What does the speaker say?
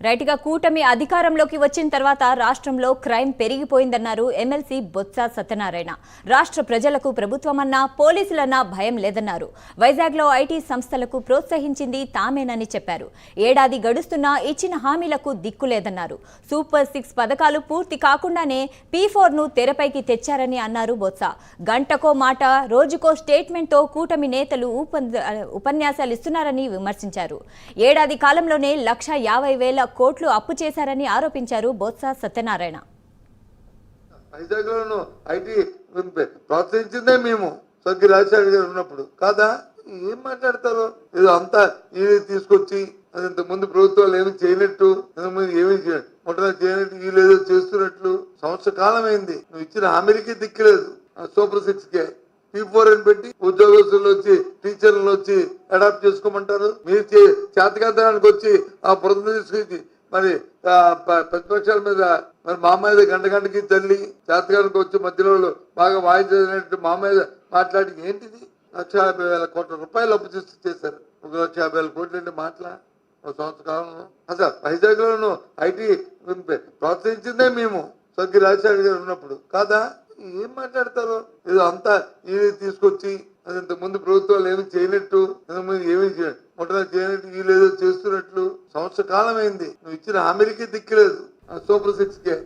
రైట్గా కూటమి అధికారంలోకి వచ్చిన తర్వాత రాష్ట్రంలో క్రైమ్ పెరిగిపోయిందన్నారు ఎమ్మెల్సీ బొత్స సత్యనారాయణ. రాష్ట్ర ప్రజలకు ప్రభుత్వమన్నా పోలీసులన్నా భయం లేదన్నారు. వైజాగ్లో ఐటీ సంస్థలకు ప్రోత్సహించింది తామేనని చెప్పారు. ఏడాది గడుస్తున్నా ఇచ్చిన హామీలకు దిక్కు లేదన్నారు. సూపర్ 6 పథకాలు పూర్తి కాకుండానే P4ను తెరపైకి తెచ్చారని అన్నారు బొత్స. గంటకో మాట రోజుకో స్టేట్మెంట్తో కూటమి నేతలు ఉపన్యాసాలు ఇస్తున్నారని విమర్శించారు. ఏడాది కాలంలోనే 1,50,000 కోట్లు అప్పు చేశారని ఆరోపించారు బొత్స సత్యనారాయణ. వైజాగ్లోను ఐటీ ప్రోత్సహించిందే మేము స్వర్గీయ రాజశేఖర్ గారు ఉన్నప్పుడు కాదా? ఏం మాట్లాడతారు? ఏదో అంతా తీసుకొచ్చి అది ఇంత ముందు ప్రభుత్వాలు ఏమి చేయనట్టు, ఏమి మొట్టమొదటి చేయనట్టు వీళ్ళేదో చేస్తున్నట్లు సంవత్సర కాలం అయింది. నువ్వు ఇచ్చిన హామీలకి దిక్కులేదు. సూపర్ 6 P4 అని పెట్టి ఉద్యోగస్తులు వచ్చి టీచర్లు వచ్చి అడాప్ట్ చేసుకోమంటారు. మీరు చేతకాంతనానికి వచ్చి ఆ బురద తీసుకొచ్చి మరి ప్రతిపక్షాల మీద మరి మా మీద గంటకి తల్లి చేతకానికి వచ్చి మధ్యలో బాగా వాయించినట్టు మా మీద మాట్లాడి ఏంటిది 1,50,000 కోట్ల రూపాయలు అప్పు చేశారు. 1,50,000 కోట్లు అంటే మాటలా ఒక సంవత్సర కాలంలో? అసలు వైజాగ్ లోను ఐటీ ప్రోత్సహించిందే మేము స్వర్గీయ రాజశేఖర్ గారు ఉన్నప్పుడు కాదా? ఏం మాట్లాడతారు? ఏదో అంతా తీసుకొచ్చి అది ఇంత ముందు ప్రభుత్వాలు ఏమి చేయనట్టు, ఏమి మొట్టమొదటి చేయనట్టు వీళ్ళేదో చేస్తున్నట్లు సంవత్సర కాలం అయింది. నువ్వు ఇచ్చిన హామీలకి దిక్కులేదు. సూపర్ 6